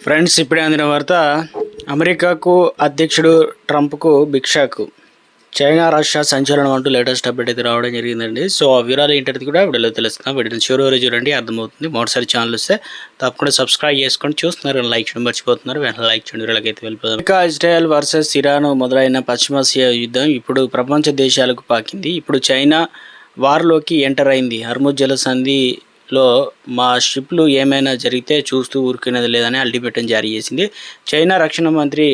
Friends, ఇప్పుడే అందిన వార్త. అమెరికాకు అధ్యక్షుడు ట్రంప్కు భిక్షకు చైనా రష్యా సంచలనం అంటూ లేటెస్ట్ అప్డేట్ అయితే రావడం జరిగిందండి. సో ఆ వివరాలు ఏంటనేది కూడా వీడియోలో తెలుస్తున్నాం. వీడియోని చివరి వరకు చూడండి, అర్థమవుతుంది. మొదటిసారి ఛానల్ వస్తే తప్పకుండా సబ్స్క్రైబ్ చేసుకొని చూస్తున్నారు, లైక్ చేయడం మర్చిపోతున్నారు. వెంటనే లైక్ చేయండి. వీళ్ళకి అయితే వెళ్ళిపోదాం. అమెరికా ఇజ్రాయెల్ వర్సెస్ ఇరాన్ మొదలైన పశ్చిమాసియా యుద్ధం ఇప్పుడు ప్రపంచ దేశాలకు పాకింది. ఇప్పుడు చైనా వార్లోకి ఎంటర్ అయింది. హర్ముజ్ జలసంధిలో మా షిప్లు ఏమైనా జరిగితే చూస్తూ ఊరుకునేది లేదని అల్టిమేటం జారీ చేసింది. చైనా రక్షణ మంత్రి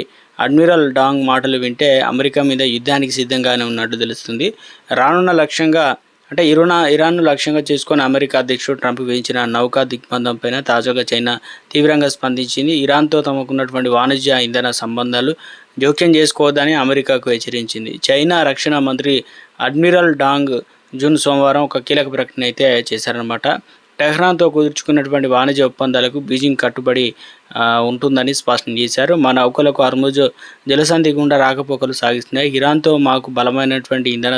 అడ్మిరల్ డాంగ్ మాటలు వింటే అమెరికా మీద యుద్ధానికి సిద్ధంగానే ఉన్నట్టు తెలుస్తుంది. రానున్న లక్ష్యంగా అంటే ఇరాన్ను లక్ష్యంగా చేసుకొని అమెరికా అధ్యక్షుడు ట్రంప్ విధించిన నౌకా దిగ్బంధం పైన తాజాగా చైనా తీవ్రంగా స్పందించింది. ఇరాన్తో తమకున్నటువంటి వాణిజ్య ఇంధన సంబంధాలు జోక్యం చేసుకోవద్దని అమెరికాకు హెచ్చరించింది. చైనా రక్షణ మంత్రి అడ్మిరల్ డాంగ్ జూన్ సోమవారం ఒక కీలక ప్రకటన అయితే చేశారనమాట. టెహ్రాన్తో కుదుర్చుకున్నటువంటి వాణిజ్య ఒప్పందాలకు బీజింగ్ కట్టుబడి ఉంటుందని స్పష్టం చేశారు. మా నౌకలకు హర్ముజ్ జలసంధి గుండా రాకపోకలు సాగిస్తున్నాయి. ఇరాన్తో మాకు బలమైనటువంటి ఇంధన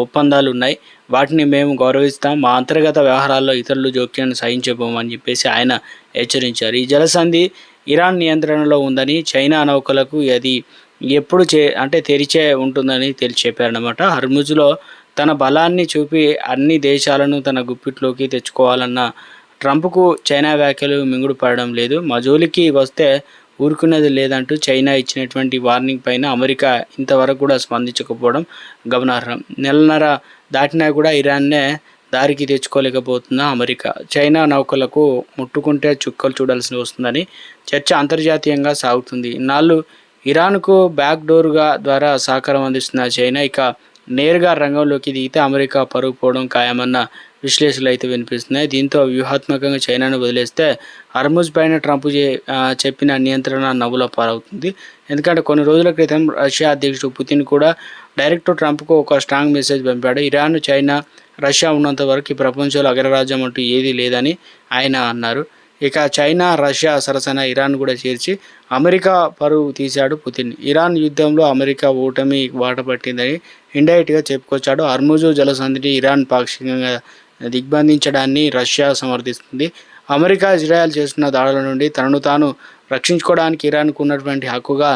ఒప్పందాలు ఉన్నాయి. వాటిని మేము గౌరవిస్తాం. మా అంతర్గత వ్యవహారాల్లో ఇతరులు జోక్యాన్ని సహించబోమని చెప్పేసి ఆయన హెచ్చరించారు. ఈ జలసంధి ఇరాన్ నియంత్రణలో ఉందని, చైనా నౌకలకు అది ఎప్పుడు తెరిచే ఉంటుందని చెప్పారనమాట. హర్ముజ్లో తన బలాన్ని చూపి అన్ని దేశాలను తన గుప్పిట్లోకి తెచ్చుకోవాలన్న ట్రంప్కు చైనా వ్యాఖ్యలు మింగుడు పడడం లేదు. మా జోలికి వస్తే ఊరుకునేది లేదంటూ చైనా ఇచ్చినటువంటి వార్నింగ్ పైన అమెరికా ఇంతవరకు కూడా స్పందించకపోవడం గమనార్హం. నెలన్నర దాటినా కూడా ఇరాన్నే దారికి తెచ్చుకోలేకపోతున్న అమెరికా చైనా నౌకలకు ముట్టుకుంటే చుక్కలు చూడాల్సి వస్తుందని చర్చ అంతర్జాతీయంగా సాగుతుంది. ఇన్నాళ్ళు ఇరాన్కు బ్యాక్ డోర్గా ద్వారా సహకారం అందిస్తున్న చైనా ఇక నేరుగా రంగంలోకి దిగితే అమెరికా పరుగు పోవడం ఖాయమన్న విశ్లేషణలు అయితే వినిపిస్తున్నాయి. దీంతో వ్యూహాత్మకంగా చైనాను వదిలేస్తే హర్ముజ్ పైన ట్రంప్ చెప్పిన నియంత్రణ నవ్వుల పాలవుతుంది. ఎందుకంటే కొన్ని రోజుల క్రితం రష్యా అధ్యక్షుడు పుతిన్ కూడా డైరెక్ట్ ట్రంప్కు ఒక స్ట్రాంగ్ మెసేజ్ పంపాడు. ఇరాన్, చైనా, రష్యా ఉన్నంత వరకు ఈ ప్రపంచంలో అగ్రరాజ్యం అంటూ ఏదీ లేదని ఆయన అన్నారు. ఇక చైనా, రష్యా సరసన ఇరాన్ కూడా చేర్చి అమెరికా పరువు తీశాడు పుతిన్. ఇరాన్ యుద్ధంలో అమెరికా ఓటమి బాట పట్టిందని ఇండైరెక్ట్గా చెప్పుకొచ్చాడు. హర్ముజ్ జలసంధిని ఇరాన్ పాక్షికంగా దిగ్బంధించడాన్ని రష్యా సమర్థిస్తుంది. అమెరికా ఇజ్రాయెల్ చేస్తున్న దాడుల నుండి తనను తాను రక్షించుకోవడానికి ఇరాన్కు ఉన్నటువంటి హక్కుగా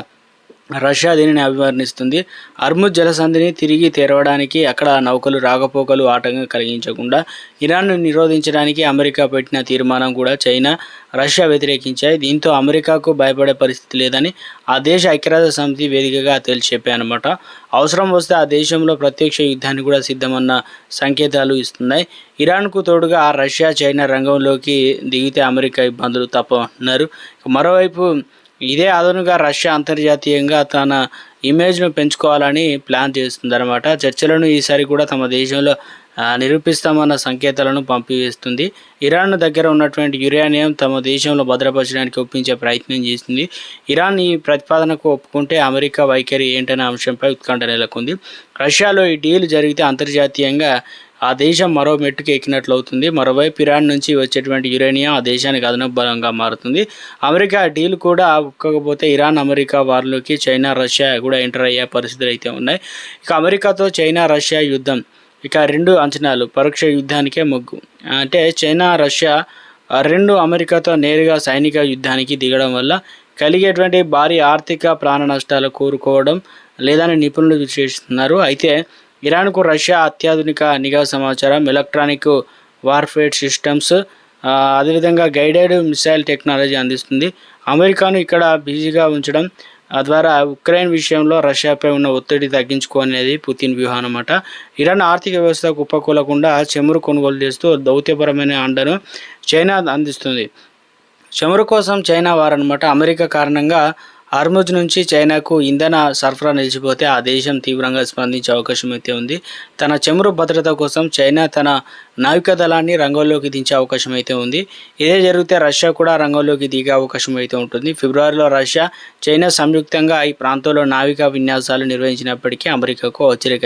రష్యా దీనిని అభివర్ణిస్తుంది. హర్ముజ్ జలసంధిని తిరిగి తెరవడానికి, అక్కడ నౌకలు రాకపోకలు ఆటంకం కలిగించకుండా ఇరాన్ను నిరోధించడానికి అమెరికా పెట్టిన తీర్మానం కూడా చైనా, రష్యా వ్యతిరేకించాయి. దీంతో అమెరికాకు భయపడే పరిస్థితి లేదని ఆ దేశ ఐక్యరాజ్య సమితి వేదికగా చెప్పాయన్నమాట. అవసరం వస్తే ఆ దేశంలో ప్రత్యక్ష యుద్ధానికి కూడా సిద్ధమన్న సంకేతాలు ఇస్తున్నాయి. ఇరాన్కు తోడుగా రష్యా, చైనా రంగంలోకి దిగితే అమెరికా ఇబ్బందులు తప్పన్నారు. మరోవైపు ఇదే అదనుగా రష్యా అంతర్జాతీయంగా తన ఇమేజ్ను పెంచుకోవాలని ప్లాన్ చేస్తుందన్నమాట. చర్చలను ఈసారి కూడా తమ దేశంలో నిరూపిస్తామన్న సంకేతాలను పంపివేస్తుంది. ఇరాన్ దగ్గర ఉన్నటువంటి యురేనియం తమ దేశంలో భద్రపరచడానికి ఒప్పించే ప్రయత్నం చేస్తుంది. ఇరాన్ ఈ ప్రతిపాదనకు ఒప్పుకుంటే అమెరికా వైఖరి ఏంటనే అంశంపై ఉత్కంఠ నెలకొంది. రష్యాలో ఈ డీల్ జరిగితే అంతర్జాతీయంగా ఆ దేశం మరో మెట్టుకు ఎక్కినట్లు అవుతుంది. మరోవైపు ఇరాన్ నుంచి వచ్చేటువంటి యురేనియం ఆ దేశానికి అదనపు బలంగా మారుతుంది. అమెరికా డీల్ కూడా ఒప్పుకోకపోతే ఇరాన్, అమెరికా వారిలోకి చైనా, రష్యా కూడా ఎంటర్ అయ్యే పరిస్థితులు అయితే ఉన్నాయి. ఇక అమెరికాతో చైనా, రష్యా యుద్ధం ఇక రెండు అంచనాలు పరోక్ష యుద్ధానికే మొగ్గు. అంటే చైనా, రష్యా రెండు అమెరికాతో నేరుగా సైనిక యుద్ధానికి దిగడం వల్ల కలిగేటువంటి భారీ ఆర్థిక ప్రాణ నష్టాలు కోరుకోవడం లేదని నిపుణులు విశ్లేషిస్తున్నారు. అయితే ఇరాన్కు రష్యా అత్యాధునిక నిఘా సమాచారం, ఎలక్ట్రానిక్ వార్ఫేర్ సిస్టమ్స్, అదేవిధంగా గైడెడ్ మిసైల్ టెక్నాలజీ అందిస్తుంది. అమెరికాను ఇక్కడ బిజీగా ఉంచడం ద్వారా ఉక్రెయిన్ విషయంలో రష్యాపై ఉన్న ఒత్తిడి తగ్గించుకోనేది పుతిన్ వ్యూహం అన్నమాట. ఇరాన్ ఆర్థిక వ్యవస్థకు ఉపకూలకుండా చమురు కొనుగోలు చేస్తూ దౌత్యపరమైన అండను చైనా అందిస్తుంది. చమురు కోసం చైనా వారనమాట. అమెరికా కారణంగా హర్ముజ్ నుంచి చైనాకు ఇంధన సరఫరా నిలిచిపోతే ఆ దేశం తీవ్రంగా స్పందించే అవకాశం అయితే ఉంది. తన చమురు భద్రత కోసం చైనా తన నావికా దళాన్ని రంగంలోకి దించే అవకాశం అయితే ఉంది. ఇదే జరిగితే రష్యా కూడా రంగంలోకి దిగే అవకాశం అయితే ఉంటుంది. ఫిబ్రవరిలో రష్యా, చైనా సంయుక్తంగా ఈ ప్రాంతంలో నావికా విన్యాసాలు నిర్వహించినప్పటికీ అమెరికాకు హెచ్చరిక